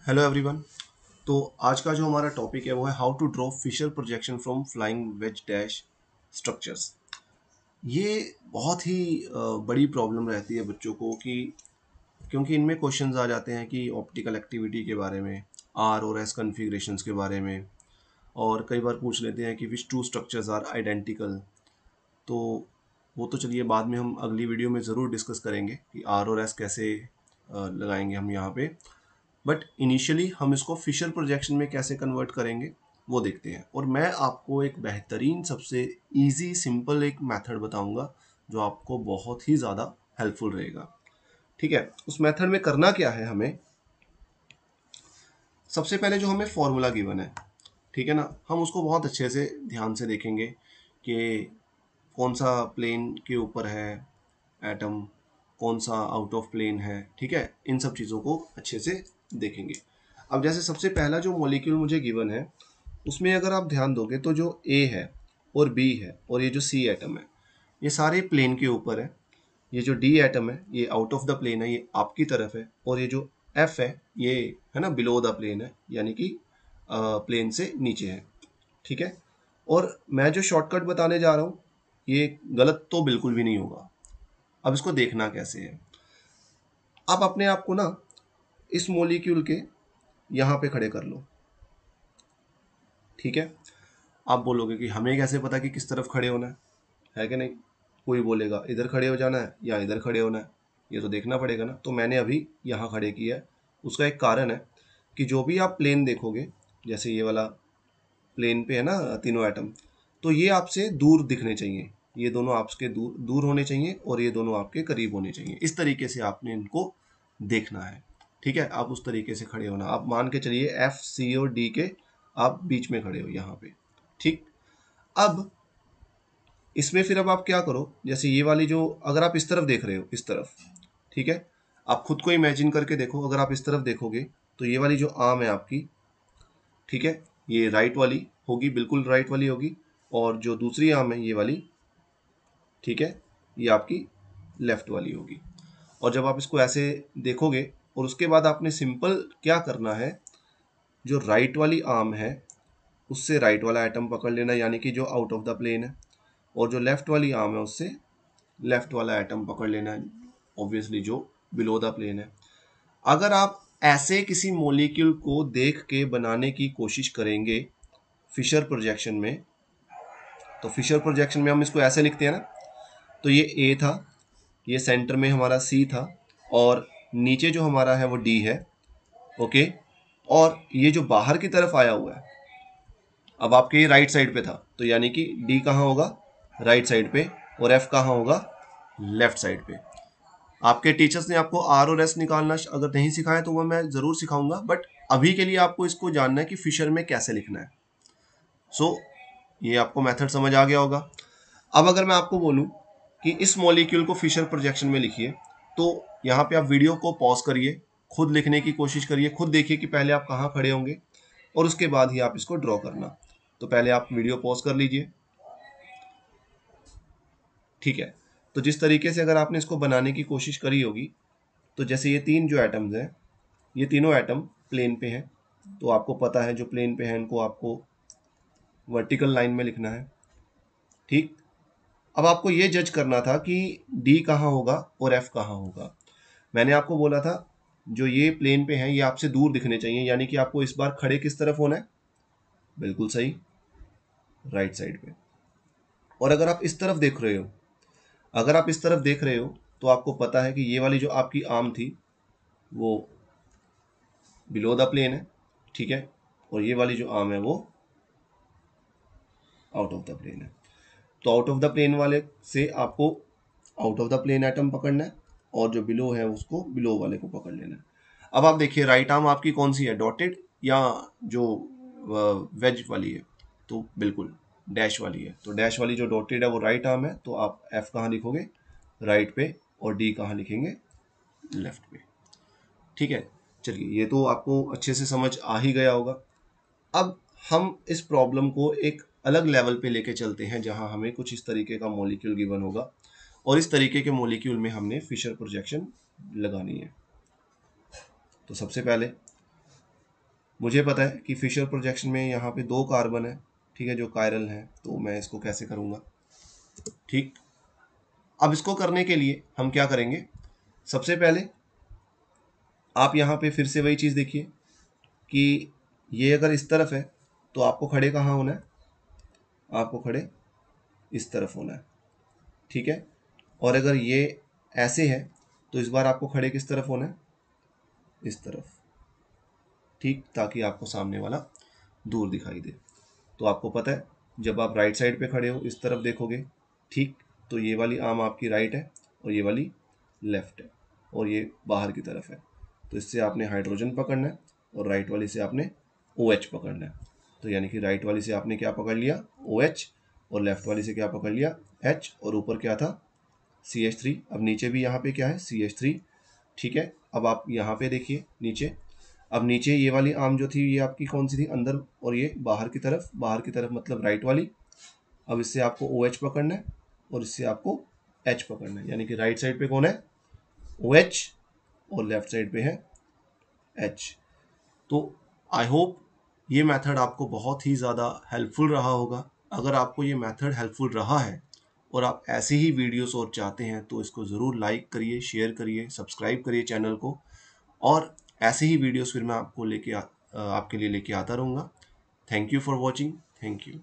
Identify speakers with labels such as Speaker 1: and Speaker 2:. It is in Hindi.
Speaker 1: Hello everyone. तो आज का जो हमारा टॉपिक है वो है how to draw Fischer projection from flying wedge dash structures. ये बहुत ही बड़ी प्रॉब्लम रहती है बच्चों को कि क्योंकि इनमें क्वेश्चंस आ जाते हैं कि ऑप्टिकल एक्टिविटी के बारे में, आर और एस कन्फिग्रेशंस के बारे में, और कई बार पूछ लेते हैं कि विच टू स्ट्रक्चर्स आर आइडेंटिकल। तो वो तो चलिए बाद में हम अगली वीडियो में ज़रूर डिस्कस करेंगे कि आर और एस कैसे लगाएंगे हम यहाँ पे। बट इनिशियली हम इसको फिशर प्रोजेक्शन में कैसे कन्वर्ट करेंगे वो देखते हैं। और मैं आपको एक बेहतरीन सबसे इजी सिंपल एक मेथड बताऊंगा जो आपको बहुत ही ज़्यादा हेल्पफुल रहेगा। ठीक है, उस मेथड में करना क्या है हमें, सबसे पहले जो हमें फॉर्मूला गिवन है, ठीक है ना, हम उसको बहुत अच्छे से ध्यान से देखेंगे कि कौन सा प्लेन के ऊपर है एटम, कौन सा आउट ऑफ प्लेन है। ठीक है, इन सब चीज़ों को अच्छे से देखेंगे। अब जैसे सबसे पहला जो मॉलिक्यूल मुझे गिवन है उसमें अगर आप ध्यान दोगे तो जो ए है और बी है और ये जो सी एटम है ये सारे प्लेन के ऊपर है। ये जो डी एटम है ये आउट ऑफ द प्लेन है, ये आपकी तरफ है। और ये जो एफ है ये है ना बिलो द प्लेन है, यानी कि प्लेन से नीचे है। ठीक है, और मैं जो शॉर्टकट बताने जा रहा हूँ ये गलत तो बिल्कुल भी नहीं होगा। अब इसको देखना कैसे है, आप अपने आप को ना इस मॉलिक्यूल के यहाँ पे खड़े कर लो। ठीक है, आप बोलोगे कि हमें कैसे पता कि किस तरफ खड़े होना है कि नहीं। कोई बोलेगा इधर खड़े हो जाना है या इधर खड़े होना है, ये तो देखना पड़ेगा ना। तो मैंने अभी यहाँ खड़े किया है। उसका एक कारण है कि जो भी आप प्लेन देखोगे, जैसे ये वाला प्लेन पे है ना तीनों एटम, तो ये आपसे दूर दिखने चाहिए, ये दोनों आपके दूर दूर होने चाहिए और ये दोनों आपके करीब होने चाहिए। इस तरीके से आपने इनको देखना है। ठीक है, आप उस तरीके से खड़े होना, आप मान के चलिए एफ सी और डी के आप बीच में खड़े हो यहाँ पे। ठीक, अब इसमें फिर अब आप क्या करो, जैसे ये वाली जो अगर आप इस तरफ देख रहे हो इस तरफ, ठीक है, आप खुद को इमेजिन करके देखो। अगर आप इस तरफ देखोगे तो ये वाली जो आर्म है आपकी, ठीक है, ये राइट वाली होगी, बिल्कुल राइट वाली होगी। और जो दूसरी आर्म है ये वाली, ठीक है, ये आपकी लेफ्ट वाली होगी। और जब आप इसको ऐसे देखोगे और उसके बाद आपने सिंपल क्या करना है, जो राइट वाली आर्म है उससे राइट वाला एटम पकड़ लेना, यानी कि जो आउट ऑफ द प्लेन है। और जो लेफ्ट वाली आर्म है उससे लेफ्ट वाला एटम पकड़ लेना है, ऑब्वियसली जो बिलो द प्लेन है। अगर आप ऐसे किसी मॉलिक्यूल को देख के बनाने की कोशिश करेंगे फिशर प्रोजेक्शन में, तो फिशर प्रोजेक्शन में हम इसको ऐसे लिखते हैं ना, तो ये ए था, ये सेंटर में हमारा सी था, और नीचे जो हमारा है वो डी है। ओके, और ये जो बाहर की तरफ आया हुआ है, अब आपके राइट साइड पे था, तो यानी कि डी कहाँ होगा, राइट साइड पे, और एफ कहाँ होगा, लेफ्ट साइड पे। आपके टीचर्स ने आपको आर और एस निकालना अगर नहीं सिखाया तो वह मैं ज़रूर सिखाऊंगा, बट अभी के लिए आपको इसको जानना है कि फिशर में कैसे लिखना है। सो ये आपको मेथड समझ आ गया होगा। अब अगर मैं आपको बोलूं कि इस मॉलिक्यूल को फिशर प्रोजेक्शन में लिखिए, तो यहाँ पे आप वीडियो को पॉज करिए, खुद लिखने की कोशिश करिए, खुद देखिए कि पहले आप कहाँ खड़े होंगे और उसके बाद ही आप इसको ड्रॉ करना। तो पहले आप वीडियो पॉज कर लीजिए। ठीक है, तो जिस तरीके से अगर आपने इसको बनाने की कोशिश करी होगी, तो जैसे ये तीन जो एटम्स हैं ये तीनों एटम प्लेन पे हैं, तो आपको पता है जो प्लेन पे है इनको आपको वर्टिकल लाइन में लिखना है। ठीक, अब आपको ये जज करना था कि डी कहाँ होगा और एफ कहाँ होगा। मैंने आपको बोला था जो ये प्लेन पे हैं ये आपसे दूर दिखने चाहिए, यानी कि आपको इस बार खड़े किस तरफ होना है, बिल्कुल सही, राइट साइड पे। और अगर आप इस तरफ देख रहे हो, अगर आप इस तरफ देख रहे हो तो आपको पता है कि ये वाली जो आपकी आर्म थी वो बिलो द प्लेन है, ठीक है, और ये वाली जो आर्म है वो आउट ऑफ द प्लेन है। तो आउट ऑफ द प्लेन वाले से आपको out of the plane atom पकड़ना है, और जो बिलो है उसको बिलो वाले को पकड़ लेना है। अब आप देखिए राइट आर्म आपकी कौन सी है, डॉटेड या जो वेज वाली है, तो बिल्कुल डैश वाली है। तो डैश वाली जो डॉटेड है वो राइट आर्म है, तो आप एफ कहाँ लिखोगे, राइट पे, और डी कहाँ लिखेंगे, लेफ्ट पे। ठीक है, चलिए ये तो आपको अच्छे से समझ आ ही गया होगा। अब हम इस प्रॉब्लम को एक अलग लेवल पे लेके चलते हैं जहां हमें कुछ इस तरीके का मॉलिक्यूल गिवन होगा और इस तरीके के मॉलिक्यूल में हमने फिशर प्रोजेक्शन लगानी है। तो सबसे पहले मुझे पता है कि फिशर प्रोजेक्शन में यहाँ पे 2 कार्बन है, ठीक है, जो कायरल है, तो मैं इसको कैसे करूँगा, ठीक। अब इसको करने के लिए हम क्या करेंगे, सबसे पहले आप यहाँ पे फिर से वही चीज़ देखिए कि ये अगर इस तरफ है तो आपको खड़े कहाँ होना है, आपको खड़े इस तरफ होना है, ठीक है। और अगर ये ऐसे है तो इस बार आपको खड़े किस तरफ होना है, इस तरफ, ठीक, ताकि आपको सामने वाला दूर दिखाई दे। तो आपको पता है जब आप राइट साइड पे खड़े हो इस तरफ देखोगे, ठीक, तो ये वाली आर्म आपकी राइट है और ये वाली लेफ्ट है और ये बाहर की तरफ है। तो इससे आपने हाइड्रोजन पकड़ना है और राइट वाली से आपने OH पकड़ना है। तो यानी कि राइट वाली से आपने क्या पकड़ लिया, OH, और लेफ्ट वाली से क्या पकड़ लिया, H, और ऊपर क्या था, CH3। अब नीचे भी यहाँ पे क्या है, CH3, ठीक है। अब आप यहाँ पे देखिए नीचे, अब नीचे ये वाली आर्म जो थी ये आपकी कौन सी थी, अंदर, और ये बाहर की तरफ, बाहर की तरफ मतलब राइट वाली। अब इससे आपको OH पकड़ना है और इससे आपको H पकड़ना है, यानी कि राइट साइड पे कौन है, OH, और लेफ्ट साइड पे है H। तो आई होप ये मेथड आपको बहुत ही ज़्यादा हेल्पफुल रहा होगा। अगर आपको ये मेथड हेल्पफुल रहा है और आप ऐसे ही वीडियोस और चाहते हैं तो इसको ज़रूर लाइक करिए, शेयर करिए, सब्सक्राइब करिए चैनल को, और ऐसे ही वीडियोस फिर मैं आपको आपके लिए लेके आता रहूँगा। Thank you for watching. Thank you.